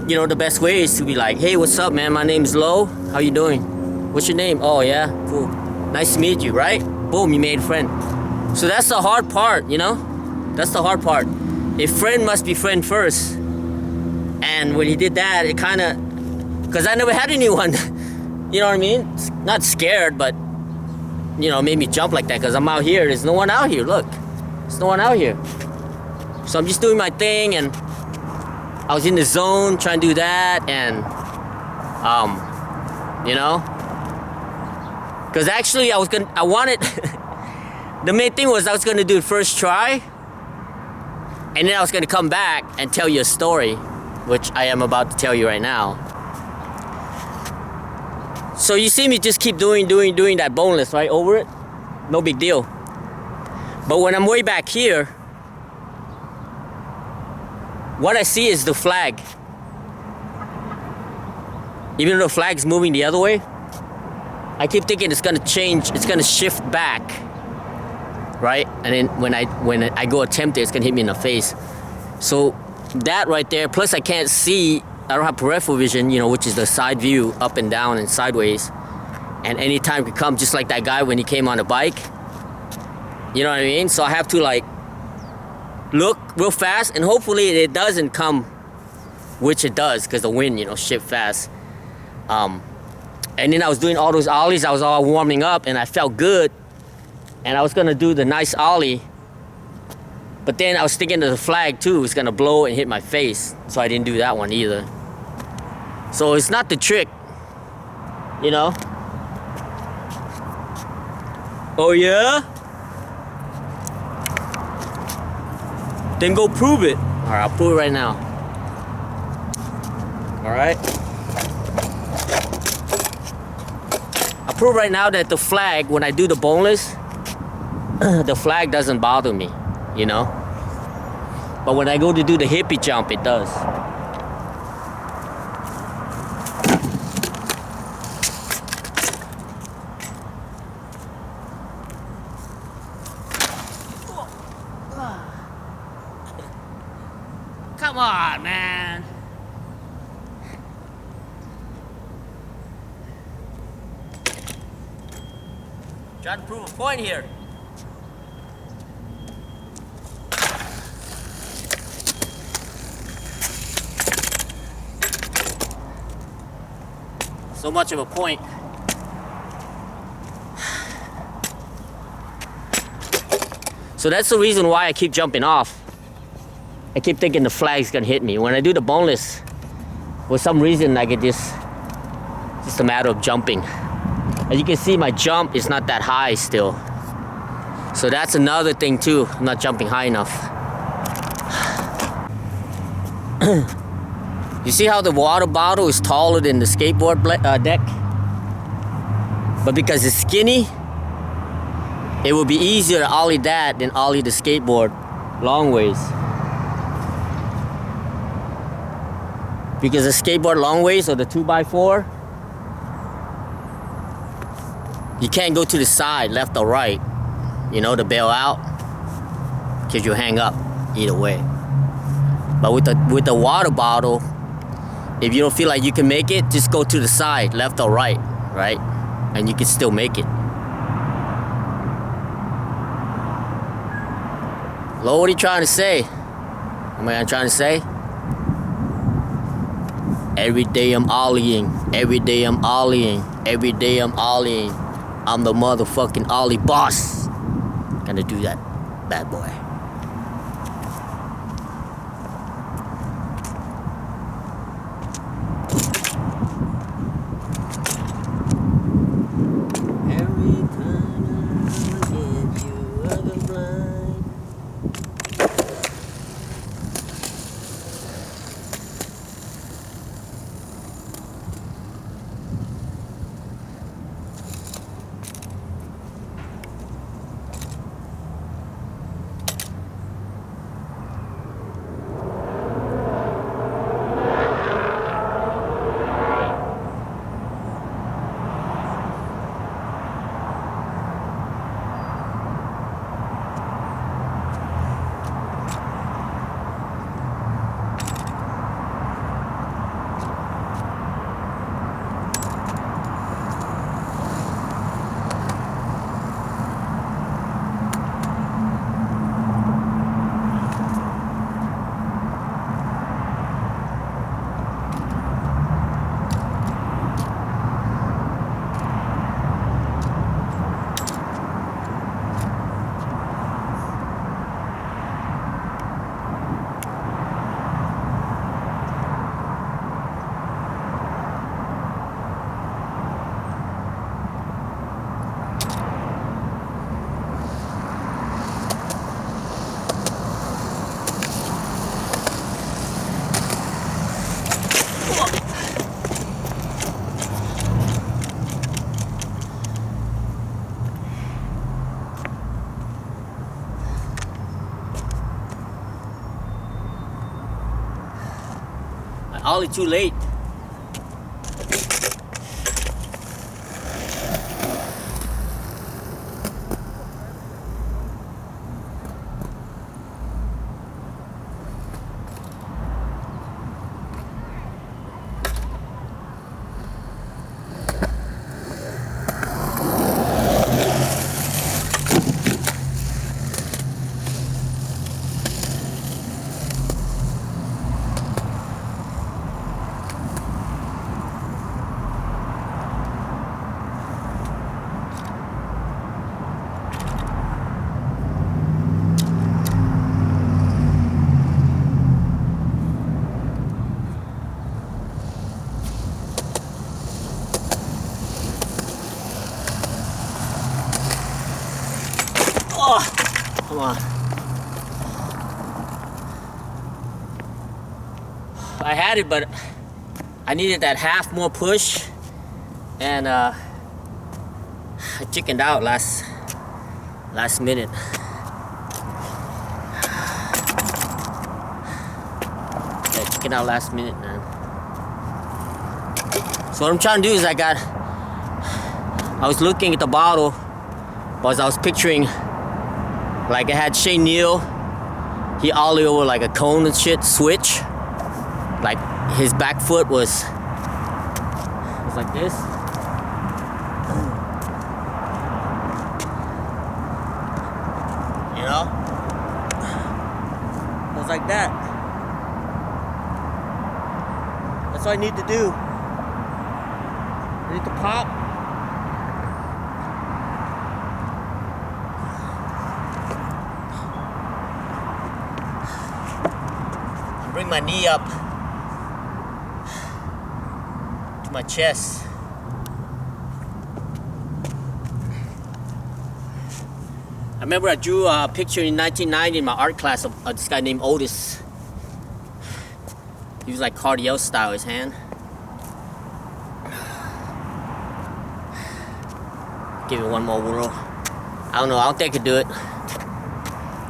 you know, the best way is to be like, hey, what's up, man? My name's Lo. How you doing? What's your name? Oh, yeah, cool. Nice to meet you, right? Boom, you made a friend. So that's the hard part, you know? That's the hard part. A friend must be friend first. And when he did that, it kind of, because I never had anyone, you know what I mean? Not scared, but, you know, made me jump like that because I'm out here. There's no one out here, look. There's no one out here. So I'm just doing my thing, and I was in the zone trying to do that, and, you know? Because actually I wanted, the main thing was I was gonna do it first try, and then I was gonna come back and tell you a story, which I am about to tell you right now. So you see me just keep doing that boneless, right, over it? No big deal. But when I'm way back here, what I see is the flag. Even though the flag's moving the other way, I keep thinking it's gonna change, it's gonna shift back, right? And then when I go attempt it, it's gonna hit me in the face. So that right there, plus I can't see, I don't have peripheral vision, you know, which is the side view, up and down and sideways. And any time could come, just like that guy when he came on a bike. You know what I mean? So I have to like look real fast, and hopefully it doesn't come, which it does, because the wind, you know, shift fast. And then I was doing all those ollies, I was all warming up, and I felt good. And I was gonna do the nice ollie, but then I was thinking of the flag too, it's gonna blow and hit my face, so I didn't do that one either. So it's not the trick, you know? Oh yeah? Then go prove it. All right, I'll prove it right now. All right? prove right now that the flag, when I do the boneless, the flag doesn't bother me, you know? But when I go to do the hippie jump, it does. Come on, man. Trying to prove a point here. So much of a point. So that's the reason why I keep jumping off. I keep thinking the flag's gonna hit me. When I do the boneless, for some reason, like just a matter of jumping. As you can see, my jump is not that high still. So that's another thing too. I'm not jumping high enough. You see how the water bottle is taller than the skateboard deck? But because it's skinny, it will be easier to ollie that than ollie the skateboard long ways. Because the skateboard long ways, or the 2x4, you can't go to the side, left or right, you know, to bail out, because you hang up either way. But with the water bottle, if you don't feel like you can make it, just go to the side, left or right, right? And you can still make it. Lo, what are you trying to say? What am I trying to say? Every day I'm ollieing, every day I'm ollieing, every day I'm ollieing. I'm the motherfucking ollie boss. Gonna do that, bad boy. Every time I get you, I go blind. Ollie too late. Oh, come on. I had it, but I needed that half more push, and chickened out last minute. Yeah, chickened out last minute, man. So what I'm trying to do is I was looking at the bottle as I was picturing, like I had Shane Neal, he ollie over like a cone and shit, switch. Like his back foot was like this. You know? It was like that. That's what I need to do. I need to pop. Bring my knee up to my chest. I remember I drew a picture in 1990 in my art class of this guy named Otis. He was like cardio style, his hand. Give it one more whirl. I don't know, I don't think I could do it.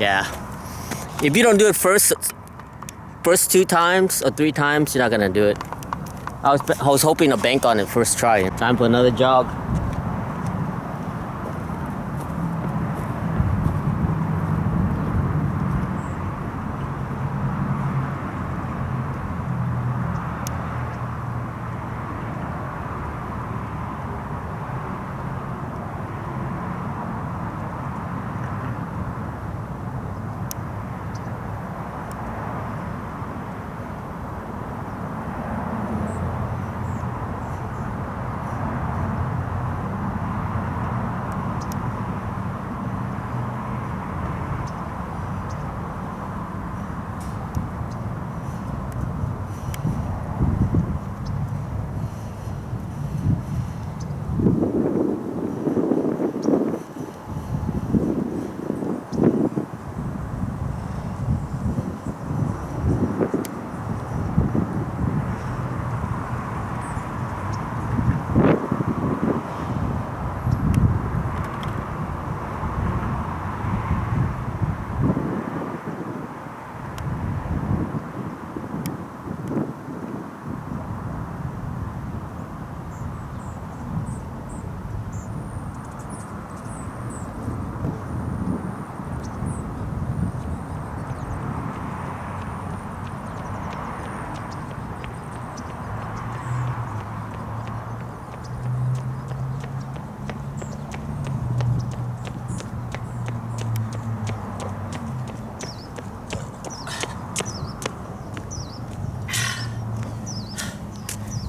Yeah. If you don't do it first 2 times or 3 times, you're not gonna do it. I was hoping to bank on it first try. Time for another jog.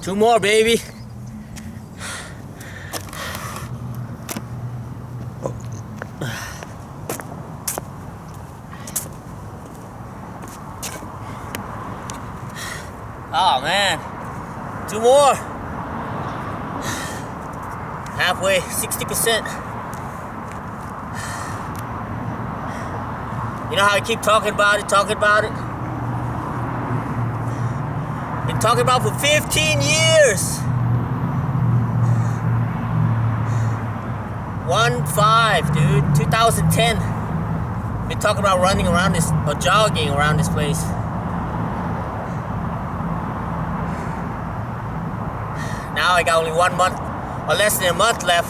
Two more, baby. Oh man, 2 more. Halfway, 60%. You know how I keep talking about it? Been talking about for 15 years. 1-5, dude. 2010. Been talking about running around this, or jogging around this place. Now I got only 1 month, or less than a month left.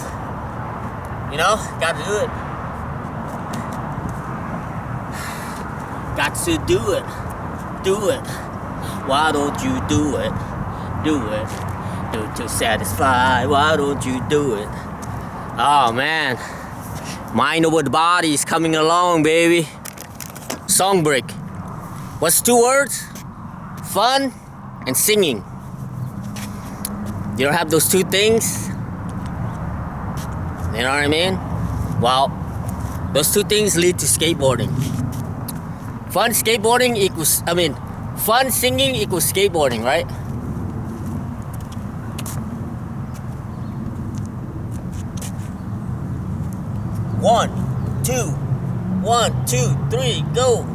You know, gotta do it. Got to do it. Do it. Why don't you do it? Do it. Do it to satisfy. Why don't you do it? Oh man. Mind over the body is coming along, baby. Song break. What's 2 words? Fun and singing. You don't have those 2 things? You know what I mean? Well, those 2 things lead to skateboarding. Fun skateboarding equals, fun singing equals skateboarding, right? One, two, 1, 2, 3, go.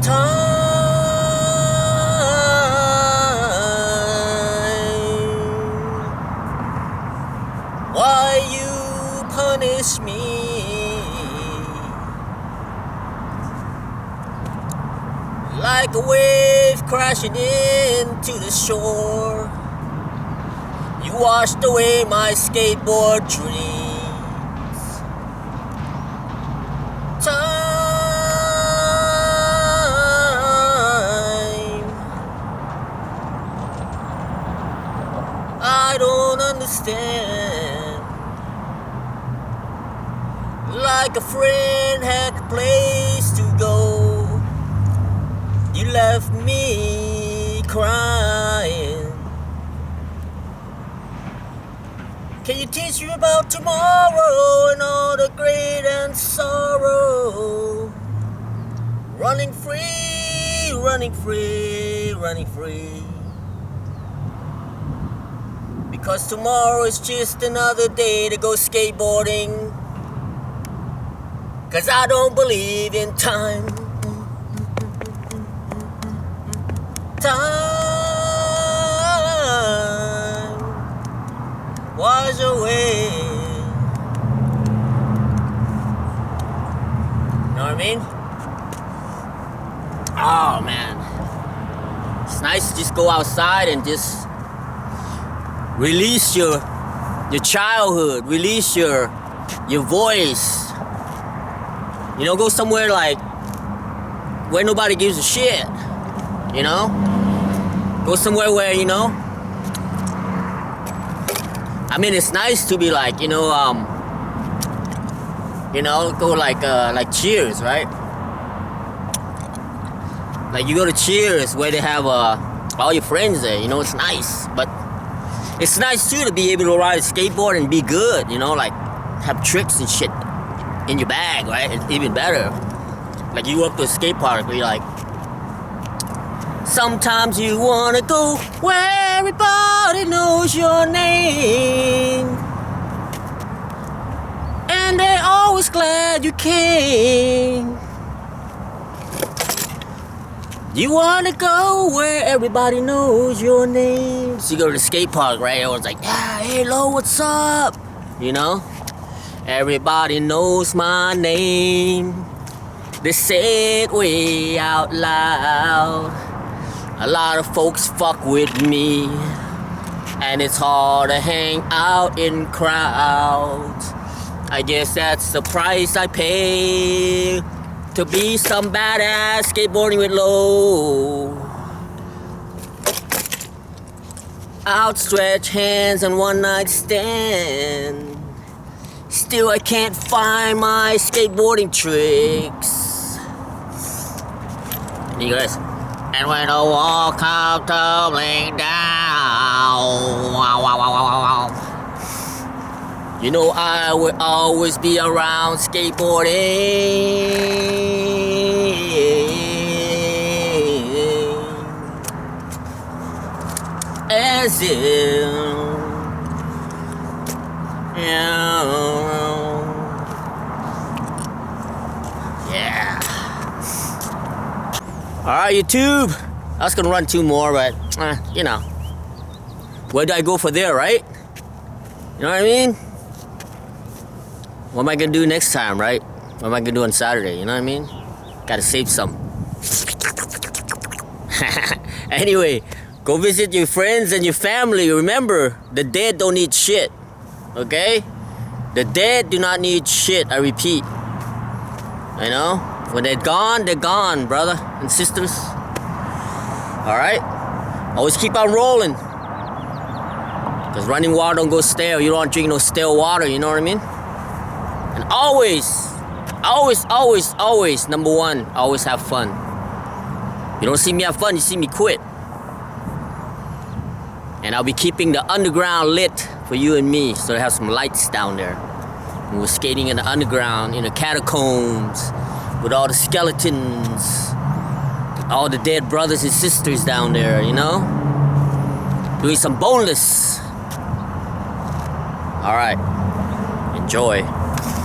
Time. Why you miss me. Like a wave crashing into the shore, you washed away my skateboard dreams. Time, I don't understand. Like a friend had a place to go, you left me crying. Can you teach me about tomorrow and all the great and sorrow? Running free, running free, running free. Because tomorrow is just another day to go skateboarding. 'Cause I don't believe in time. Time wash away. You know what I mean? Oh man, it's nice to just go outside and just release your childhood, release your voice. You know, go somewhere like where nobody gives a shit. You know, go somewhere where, you know, I mean, it's nice to be like, go like Cheers, right? Like you go to Cheers where they have all your friends there, you know, it's nice. But it's nice too to be able to ride a skateboard and be good, you know, like have tricks and shit in your bag, right? It's even better. Like you go up to a skate park where you're like, sometimes you wanna go where everybody knows your name, and they're always glad you came. You wanna go where everybody knows your name. So you go to the skate park, right? Everyone's like, yeah, hey, Lo, what's up? You know? Everybody knows my name. They say it way out loud. A lot of folks fuck with me, and it's hard to hang out in crowds. I guess that's the price I pay to be some badass skateboarding with Lo. Outstretched hands and one night stand. Still I can't find my skateboarding tricks. You guys. And when the wall comes tumbling down, wow, wow, wow, wow, wow. You know I will always be around skateboarding. As if, yeah. Alright, YouTube. I was gonna run 2 more, but you know, where do I go for there, right? You know what I mean? What am I gonna do next time, right? What am I gonna do on Saturday? You know what I mean? Gotta save some. Anyway, go visit your friends and your family. Remember, the dead don't need shit. Okay? The dead do not need shit, I repeat. You know? When they're gone, brother and sisters. Alright? Always keep on rolling. Because running water don't go stale. You don't want to drink no stale water, you know what I mean? And always, number 1, always have fun. You don't see me have fun, you see me quit. And I'll be keeping the underground lit for you and me, so they have some lights down there. And we're skating in the underground, in the catacombs, with all the skeletons, all the dead brothers and sisters down there, you know? Doing some boneless. All right, enjoy.